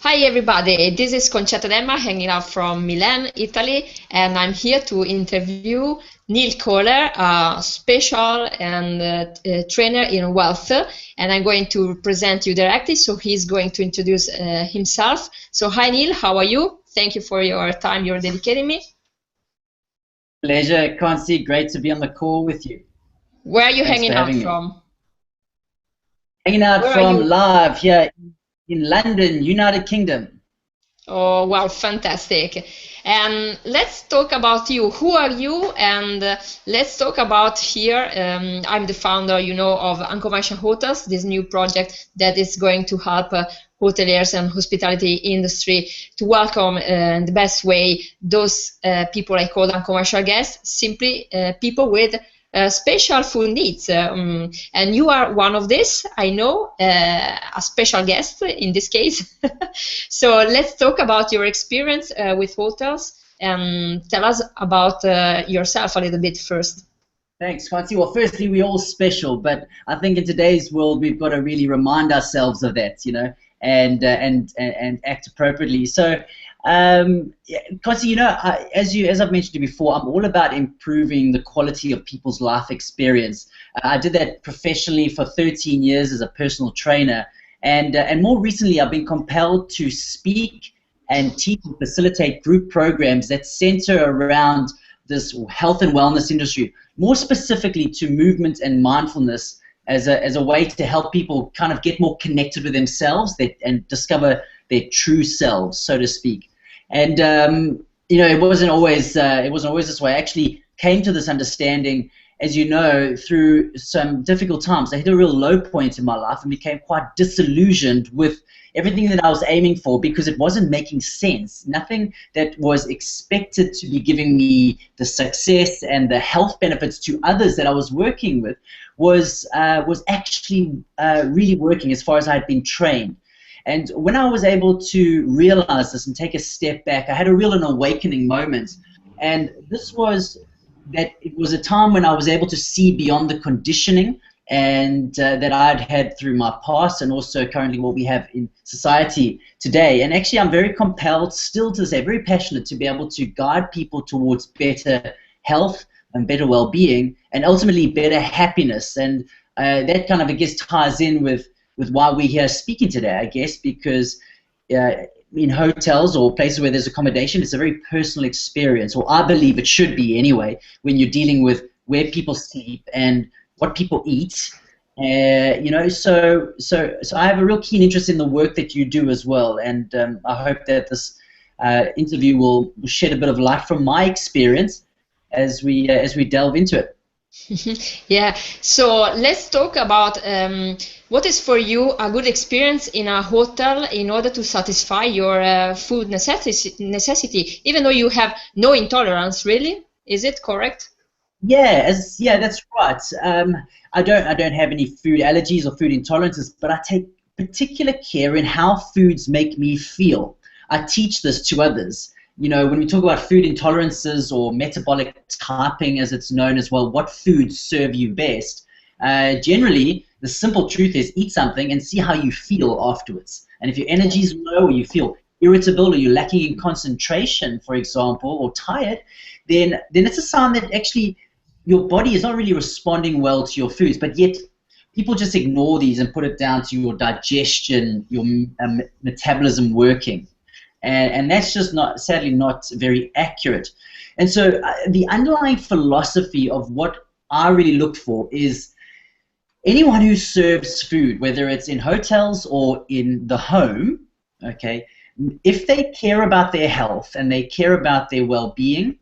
Hi everybody, this is Concetta D'Emma hanging out from Milan, Italy, and I'm here to interview Neil Kolher, a special and trainer in wealth, and I'm going to present you directly, so he's going to introduce himself. So hi Neil, how are you? Thank you for your time you're dedicating me. Pleasure, Concy. Great to be on the call with you. Where are you Thanks hanging for out having me. from? Hanging out Where are from you? live here in London, United Kingdom. Oh, wow, fantastic. And let's talk about you. Who are you? And let's talk about here. I'm the founder, of Unconventional Hotels, this new project that is going to help hoteliers and hospitality industry to welcome in the best way those people I call unconventional guests, simply people with special food needs. And you are one of this, I know, a special guest in this case. So let's talk about your experience with hotels and tell us about yourself a little bit first. Thanks, Concy. Well, firstly, we're all special, but I think in today's world we've got to really remind ourselves of that, and act appropriately. So, yeah, Concy, as I've mentioned to you before, I'm all about improving the quality of people's life experience. I did that professionally for 13 years as a personal trainer, and more recently, I've been compelled to speak and teach and facilitate group programs that center around this health and wellness industry, more specifically to movement and mindfulness as a way to help people kind of get more connected with themselves and discover their true selves, so to speak. And it wasn't always this way. I actually came to this understanding, as you know, through some difficult times. I hit a real low point in my life and became quite disillusioned with everything that I was aiming for because it wasn't making sense. Nothing that was expected to be giving me the success and the health benefits to others that I was working with was actually really working as far as I had been trained. And when I was able to realize this and take a step back, I had a real an awakening moment. And this was that it was a time when I was able to see beyond the conditioning and that I'd had through my past and also currently what we have in society today. And actually I'm very compelled still to say, very passionate to be able to guide people towards better health and better well-being and ultimately better happiness. And that kind of, I guess, ties in with why we're here speaking today, I guess, because in hotels or places where there's accommodation, it's a very personal experience, or I believe it should be anyway, when you're dealing with where people sleep and what people eat. So I have a real keen interest in the work that you do as well, and I hope that this interview will shed a bit of light from my experience as we delve into it. Yeah, so let's talk about what is for you a good experience in a hotel in order to satisfy your food necessity, even though you have no intolerance, really? Is it correct? Yeah, that's right. I don't have any food allergies or food intolerances, but I take particular care in how foods make me feel. I teach this to others. When we talk about food intolerances or metabolic typing, as it's known as well, what foods serve you best? Generally, the simple truth is eat something and see how you feel afterwards. And if your energy is low or you feel irritable or you're lacking in concentration, for example, or tired, then it's a sign that actually your body is not really responding well to your foods, but yet people just ignore these and put it down to your digestion, your metabolism working. And that's just sadly not very accurate. And so the underlying philosophy of what I really look for is anyone who serves food, whether it's in hotels or in the home, okay, if they care about their health and they care about their well-being,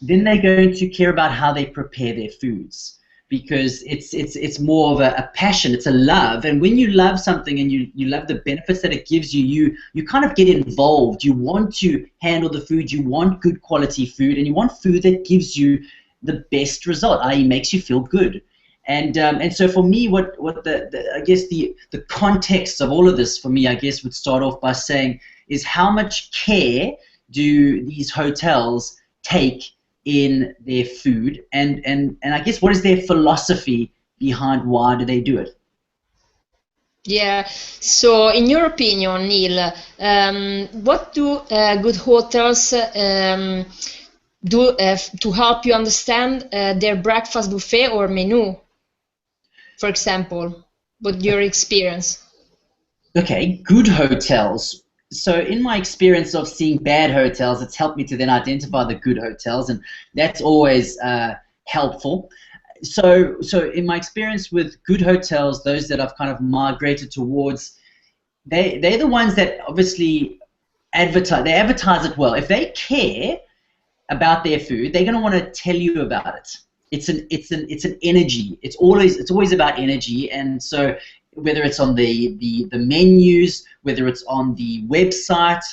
then they're going to care about how they prepare their foods, because it's more of a passion, it's a love. And when you love something and you love the benefits that it gives you, you kind of get involved. You want to handle the food, you want good quality food, and you want food that gives you the best result, i.e. makes you feel good. And so for me, what I guess the context of all of this for me, I guess, would start off by saying is how much care do these hotels take in their food, and I guess what is their philosophy behind why do they do it? Yeah. So, in your opinion, Neil, what do good hotels do to help you understand their breakfast buffet or menu, for example, with your experience? Okay, good hotels. So in my experience of seeing bad hotels, it's helped me to then identify the good hotels, and that's always helpful. So in my experience with good hotels, those that I've kind of migrated towards, they're the ones that obviously advertise. They advertise it well. If they care about their food, they're going to want to tell you about it. It's an energy. It's always about energy, and so whether it's on the menus, whether it's on the website,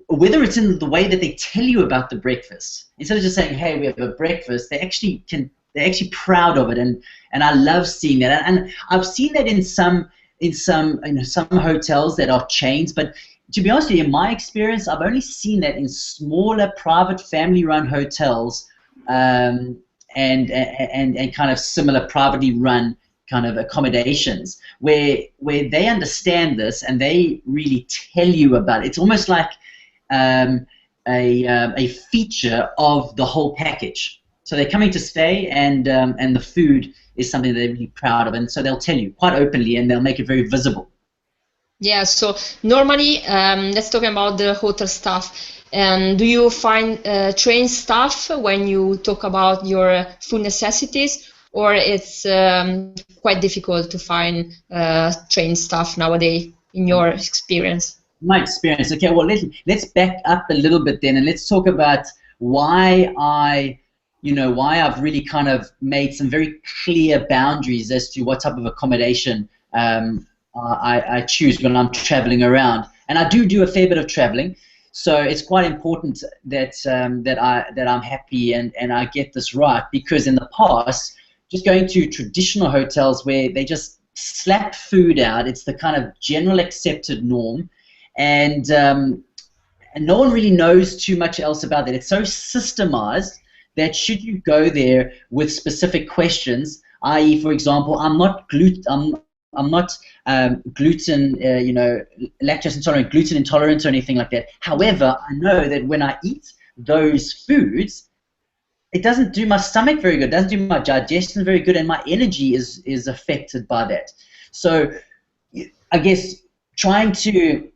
or whether it's in the way that they tell you about the breakfast. Instead of just saying, "Hey, we have a breakfast," they're actually proud of it, and I love seeing that. And I've seen that in some hotels that are chains, but to be honest with you, in my experience, I've only seen that in smaller, private, family-run hotels, and kind of similar privately run kind of accommodations where they understand this and they really tell you about it. It's almost like um, a feature of the whole package. So they're coming to stay, and the food is something they're really proud of, and so they'll tell you quite openly, and they'll make it very visible. Yeah, so normally, let's talk about the hotel staff. And do you find trained staff when you talk about your food necessities, or it's quite difficult to find trained staff nowadays in your experience? My experience. Okay, well let's back up a little bit then, and let's talk about why I've really kind of made some very clear boundaries as to what type of accommodation I choose when I'm traveling around. And I do a fair bit of traveling, so it's quite important that I'm happy and I get this right, because in the past, just going to traditional hotels where they just slap food out, it's the kind of general accepted norm, and and no one really knows too much else about that. It's so systemized that should you go there with specific questions, i.e., for example, I'm not gluten, lactose intolerant, gluten intolerant, or anything like that. However, I know that when I eat those foods, it doesn't do my stomach very good, doesn't do my digestion very good, and my energy is affected by that. So I guess trying to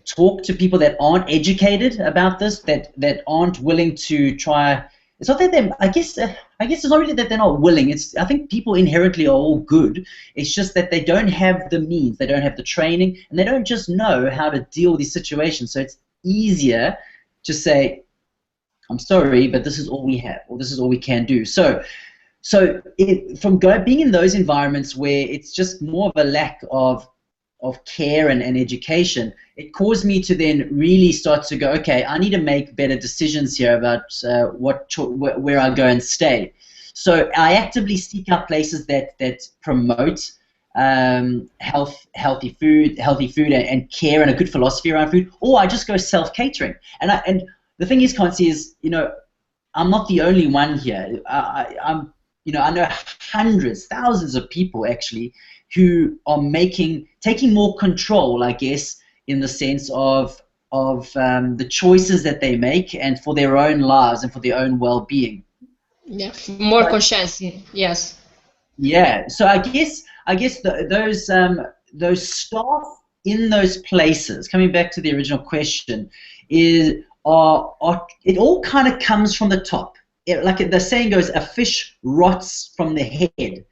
talk to people that aren't educated about this, that aren't willing to try. It's not that they. I guess it's not really that they're not willing. I think people inherently are all good. It's just that they don't have the means, they don't have the training, and they don't just know how to deal with these situations. So it's easier to say, "I'm sorry, but this is all we have, or this is all we can do." From being in those environments where it's just more of a lack of care and education, it caused me to then really start to go, okay, I need to make better decisions here about where I go and stay. So I actively seek out places that promote healthy food and care and a good philosophy around food, or I just go self-catering. And the thing is, Consi, is I'm not the only one here. I know hundreds, thousands of people actually who are taking more control, I guess, in the sense of the choices that they make and for their own lives and for their own well-being. Yeah, more conscious, yes. Yeah, so I guess those staff in those places, coming back to the original question, it all kind of comes from the top. Like the saying goes, a fish rots from the head.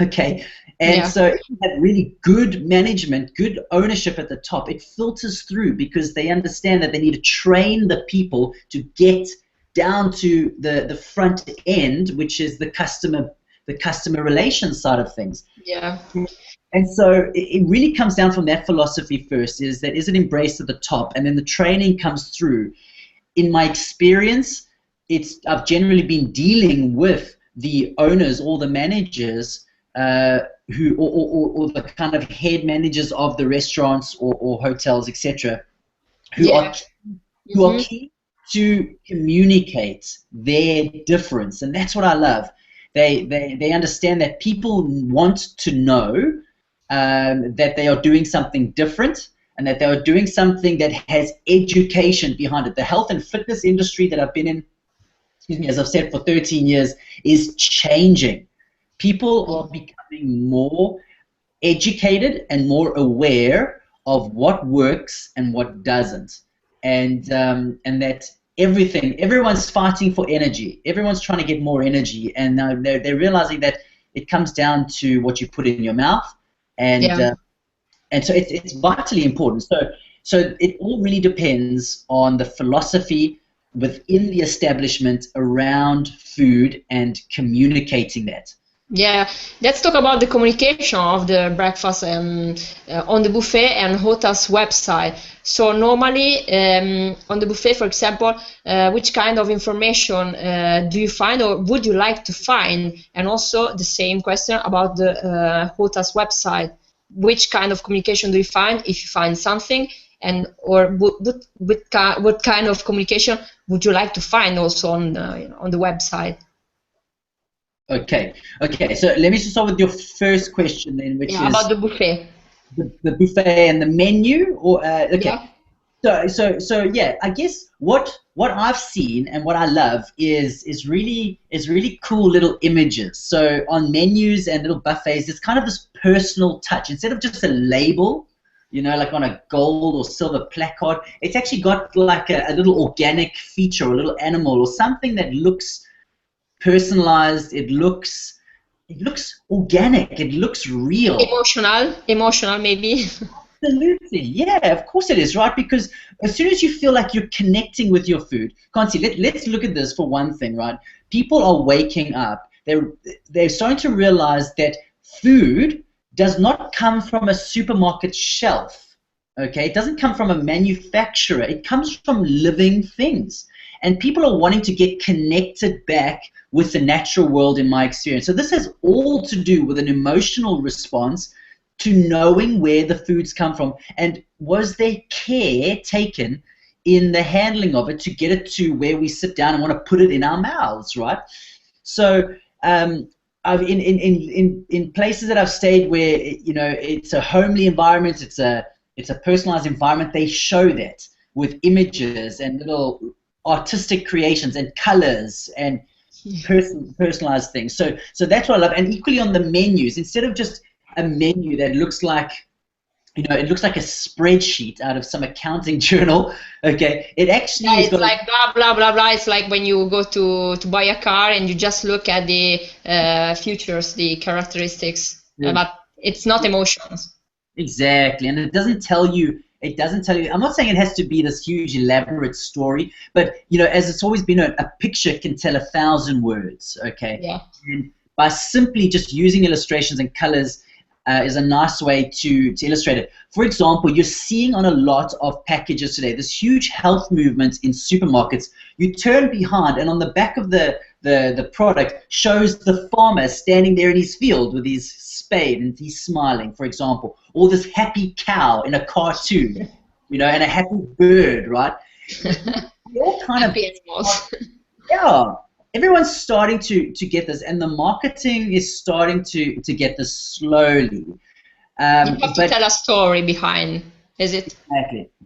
Okay, and Yeah. so if you have really good management, good ownership at the top, it filters through because they understand that they need to train the people to get down to the front end, which is the customer relations side of things. Yeah. And so it really comes down from that philosophy first, is it embraced at the top, and then the training comes through. In my experience, I've generally been dealing with the owners or the managers or the kind of head managers of the restaurants or hotels, etc., who are Yeah. who are Hmm. keen to communicate their difference, and that's what I love. They understand that people want to know that they are doing something different, and that they are doing something that has education behind it. The health and fitness industry that I've been in, excuse me, as I've said, for 13 years, is changing. People are becoming more educated and more aware of what works and what doesn't, and that everyone's fighting for energy. Everyone's trying to get more energy, and they're realizing that it comes down to what you put in your mouth, and so it's vitally important. So it all really depends on the philosophy within the establishment around food and communicating that. Yeah, let's talk about the communication of the breakfast on the buffet and hotel's website. So normally on the buffet, for example, which kind of information do you find or would you like to find? And also the same question about the hotel's website. Which kind of communication do you find if you find something? And or what kind of communication would you like to find also on the website? Okay. So let me just start with your first question then, which is about the buffet. The buffet and the menu, or okay. Yeah. So yeah, I guess what I've seen and what I love is really cool little images. So on menus and little buffets, it's kind of this personal touch. Instead of just a label, like on a gold or silver placard, it's actually got like a little organic feature or a little animal or something that looks personalized. It looks organic. It looks real. Emotional maybe. Absolutely, yeah, of course it is, right? Because as soon as you feel like you're connecting with your food, let's look at this for one thing, right? People are waking up. They're starting to realize that food does not come from a supermarket shelf. Okay, it doesn't come from a manufacturer. It comes from living things. And people are wanting to get connected back with the natural world, in my experience. So this has all to do with an emotional response to knowing where the foods come from, and was there care taken in the handling of it to get it to where we sit down and want to put it in our mouths, right? So I've in places that I've stayed where it's a homely environment, it's a personalized environment. They show that with images and little artistic creations and colors and personalized things. So that's what I love. And equally on the menus, instead of just a menu that looks like it looks like a spreadsheet out of some accounting journal. Okay, it actually it's like blah blah blah blah. It's like when you go to buy a car and you just look at the features, the characteristics, but it's not emotions. Exactly, and it doesn't tell you. I'm not saying it has to be this huge elaborate story, but as it's always been, a picture can tell 1,000 words. Okay, yeah. And by simply just using illustrations and colors is a nice way to illustrate it. For example, you're seeing on a lot of packages today this huge health movement in supermarkets. You turn behind, and on the back of the product shows the farmer standing there in his field with his spade and he's smiling, for example, or this happy cow in a cartoon, and a happy bird, right? All kind of yeah. Everyone's starting to get this, and the marketing is starting to get this slowly. You have to tell a story behind, is it?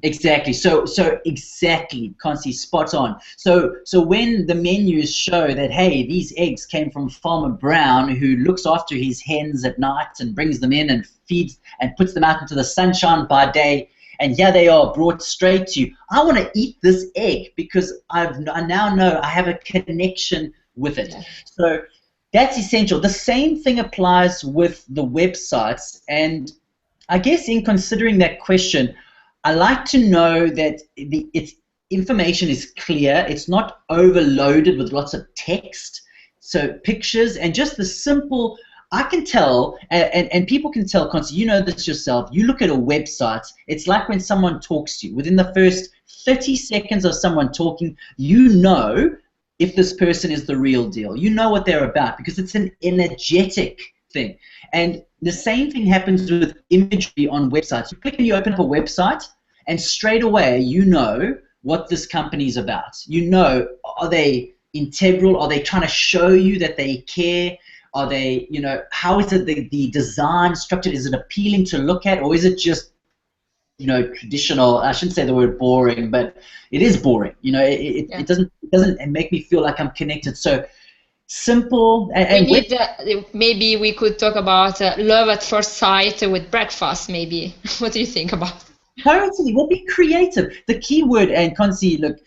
Exactly. So exactly, Concie, spot on. So when the menus show that, hey, these eggs came from Farmer Brown, who looks after his hens at night and brings them in and feeds and puts them out into the sunshine by day, and here they are brought straight to you. I want to eat this egg because I now know I have a connection with it. Yeah. So that's essential. The same thing applies with the websites. And I guess in considering that question, I like to know that its information is clear. It's not overloaded with lots of text. So pictures and just the simple. I can tell, and people can tell, Concie, you know this yourself. You look at a website, it's like when someone talks to you. Within the first 30 seconds of someone talking, you know if this person is the real deal. You know what they're about because it's an energetic thing. And the same thing happens with imagery on websites. You click and you open up a website, and straight away you know what this company is about. You know, are they integral? Are they trying to show you that they care? Are they, you know, how is it the design structured? Is it appealing to look at, or is it just, you know, traditional? I shouldn't say the word boring, but it is boring. You know, it doesn't make me feel like I'm connected. So simple and we need maybe we could talk about love at first sight with breakfast. Maybe. What do you think about? totally. We'll be creative. The key word, and Conci, look,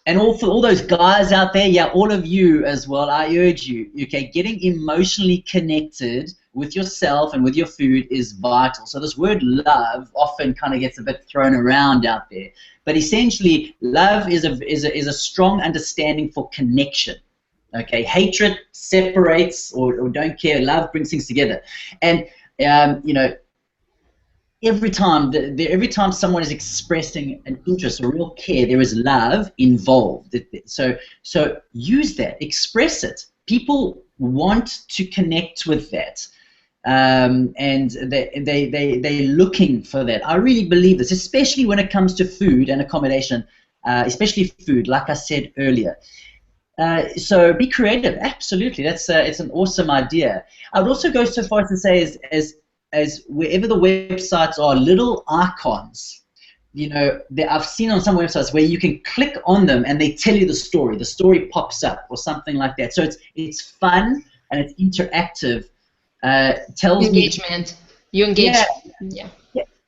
and for all those guys out there, yeah, all of you as well, I urge you, okay, getting emotionally connected with yourself and with your food is vital. So this word love often kind of gets a bit thrown around out there. But essentially, love is a strong understanding for connection. Okay, hatred separates or don't care. Love brings things together. And, you know, every time someone is expressing an interest or real care, there is love involved. So use that, express it. People want to connect with that, and they're looking for that. I really believe this, especially when it comes to food and accommodation, especially food, like I said earlier. So be creative, absolutely. It's an awesome idea. I would also go so far as to say as wherever the websites are, little icons. You know, I've seen on some websites where you can click on them and they tell you the story. The story pops up or something like that. So it's fun and it's interactive. Tells engagement. You engage. Yeah.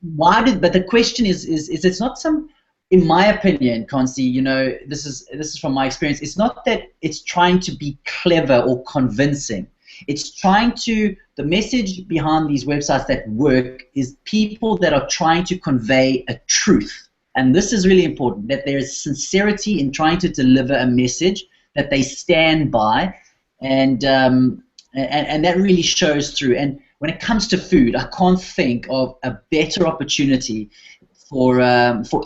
But the question is it's not some. In my opinion, Conci, you know, this is from my experience. It's not that it's trying to be clever or convincing. It's trying to, the message behind these websites that work is people that are trying to convey a truth. And this is really important, that there is sincerity in trying to deliver a message that they stand by, and that really shows through. And when it comes to food, I can't think of a better opportunity for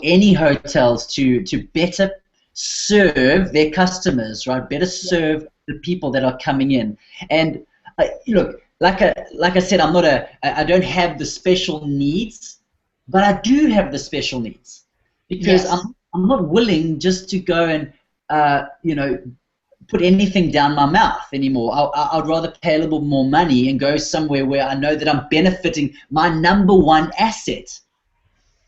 any hotels to better serve their customers, right? Better serve the people that are coming in. And look, like I said, I don't have the special needs, but I do have the special needs, because I'm not willing just to go and you know, put anything down my mouth anymore. I'd rather pay a little more money and go somewhere where I know that I'm benefiting my number one asset.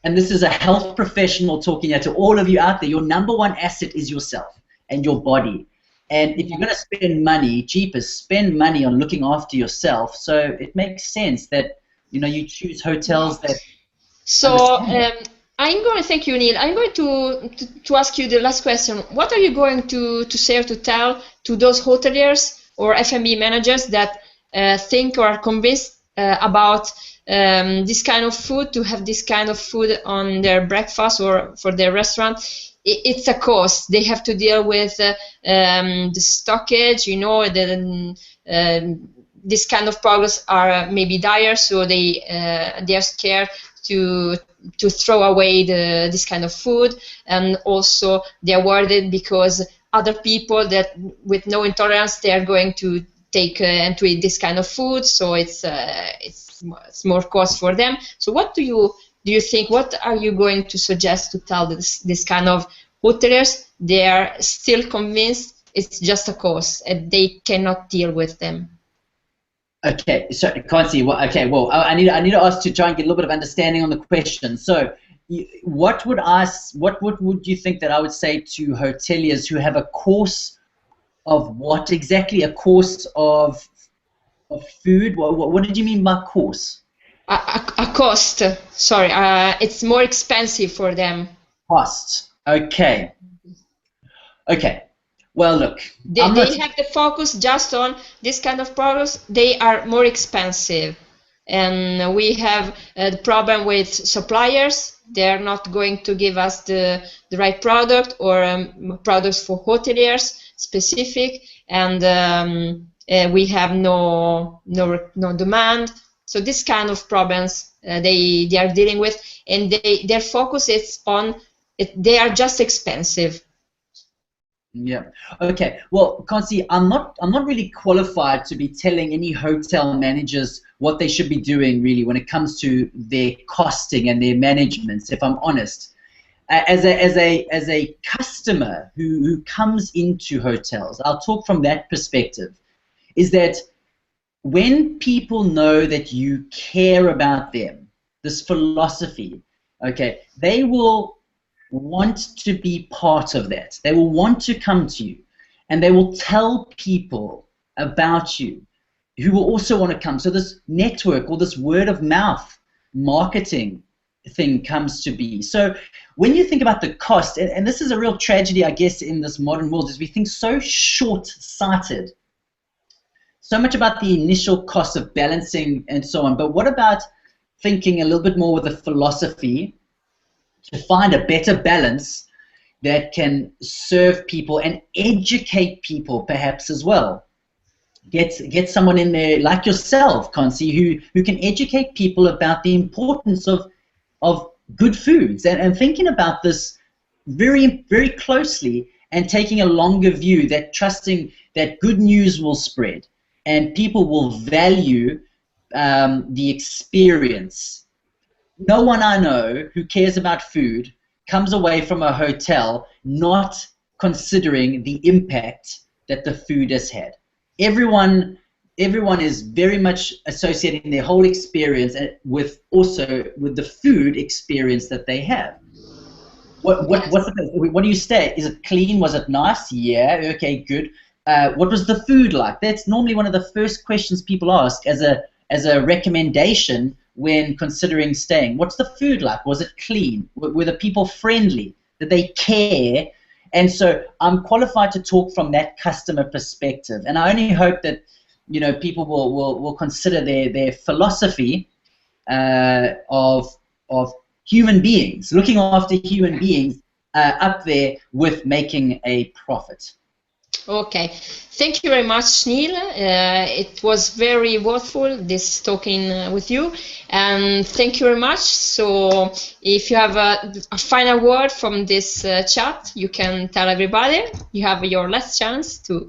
And this is a health professional talking to all of you out there. Your number one asset is yourself and your body. And if you're going to spend money, cheapest, spend money on looking after yourself. So it makes sense that, you know, you choose hotels that. So I'm going to thank you, Neil. I'm going to ask you the last question. What are you going to say or to tell to those hoteliers or F&B managers that think or are convinced about this kind of food, to have this kind of food on their breakfast or for their restaurant? It's a cost. They have to deal with the stockage, you know, this kind of products are maybe dire, so they're scared to throw away this kind of food, and also they're worried because other people that with no intolerance, they are going to take and to eat this kind of food, so it's more cost for them. So what do you think? What are you going to suggest to tell this kind of hoteliers? They are still convinced it's just a cost and they cannot deal with them. Okay, so Conci, well, I need to ask to try and get a little bit of understanding on the question. So, what would you think that I would say to hoteliers who have a course of what exactly? A course of food? What did you mean by course? A cost. Sorry, it's more expensive for them. Cost. Okay. Well, look. They have the focus just on this kind of products. They are more expensive, and we have the problem with suppliers. They are not going to give us the right product or products for hoteliers specific, and we have no demand. So this kind of problems they are dealing with, and their focus is on it. They are just expensive. Yeah. Okay. Well, Conci, I'm not really qualified to be telling any hotel managers what they should be doing really when it comes to their costing and their management. If I'm honest, as a customer who comes into hotels, I'll talk from that perspective. Is that when people know that you care about them, this philosophy, okay, they will want to be part of that. They will want to come to you, and they will tell people about you who will also want to come. So this network or this word of mouth marketing thing comes to be. So when you think about the cost, and this is a real tragedy, I guess, in this modern world, is we think so short-sighted. So much about the initial cost of balancing and so on, but what about thinking a little bit more with a philosophy to find a better balance that can serve people and educate people perhaps as well? Get someone in there like yourself, Conci, who can educate people about the importance of good foods and thinking about this very, very closely and taking a longer view, that trusting that good news will spread and people will value the experience. No one I know who cares about food comes away from a hotel not considering the impact that the food has had. Everyone is very much associating their whole experience with the food experience that they have. What do you say? Is it clean? Was it nice? Yeah. Okay. Good. What was the food like? That's normally one of the first questions people ask as a recommendation when considering staying. What's the food like? Was it clean? Were the people friendly? Did they care? And so I'm qualified to talk from that customer perspective. And I only hope that people will consider their philosophy of human beings, looking after human beings, up there with making a profit. Okay, thank you very much, Neil. It was very worthwhile this talking with you, and thank you very much. So if you have a final word from this chat, you can tell everybody. You have your last chance to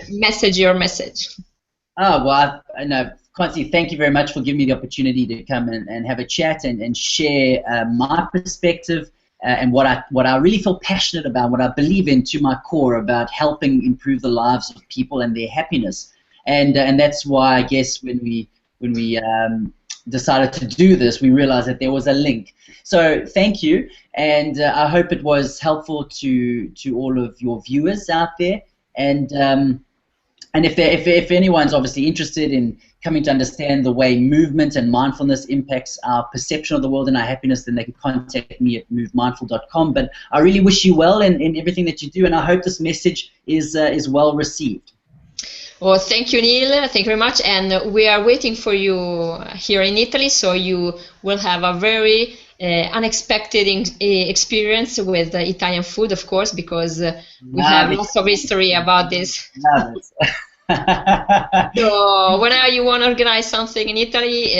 message your message. Oh, well, I know. Conci, thank you very much for giving me the opportunity to come and have a chat and share my perspective. And what I really feel passionate about, what I believe in to my core, about helping improve the lives of people and their happiness, and that's why I guess when we decided to do this, we realized that there was a link. So thank you, and I hope it was helpful to all of your viewers out there, and if anyone's obviously interested in coming to understand the way movement and mindfulness impacts our perception of the world and our happiness, then they can contact me at movemindful.com. But I really wish you well in everything that you do, and I hope this message is well received. Well, thank you, Neil. Thank you very much. And we are waiting for you here in Italy, so you will have a very unexpected experience with Italian food, of course, because we have lots of history about this. So whenever you want to organize something in Italy,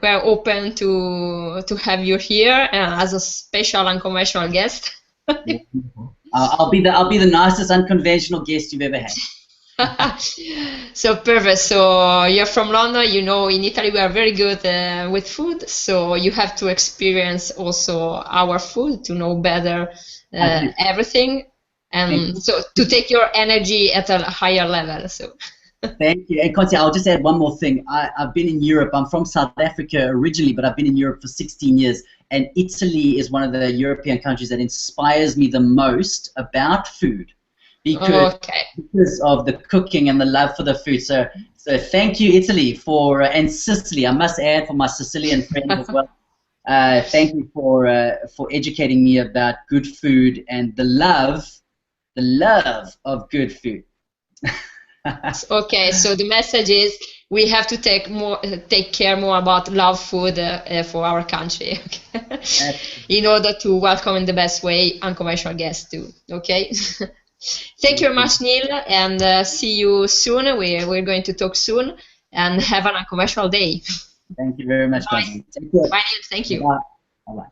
we're open to have you here as a special unconventional guest. I'll be the nicest unconventional guest you've ever had. So perfect. So you're from London. You know, in Italy we are very good with food. So you have to experience also our food to know better everything, and so to take your energy at a higher level. So. Thank you. And Conci, I'll just add one more thing. I've been in Europe. I'm from South Africa originally, but I've been in Europe for 16 years. And Italy is one of the European countries that inspires me the most about food, because of the cooking and the love for the food. So thank you, Italy, and Sicily. I must add, for my Sicilian friends as well. Thank you for educating me about good food and the love of good food. Okay, so the message is we have to take care more about love food for our country, okay? In order to welcome in the best way unconventional guests too. Okay. Thank you very much, Neil, and see you soon. We're going to talk soon, and have an unconventional day. Thank you very much, Bye. Bye, Neil. Thank you. Bye. Bye.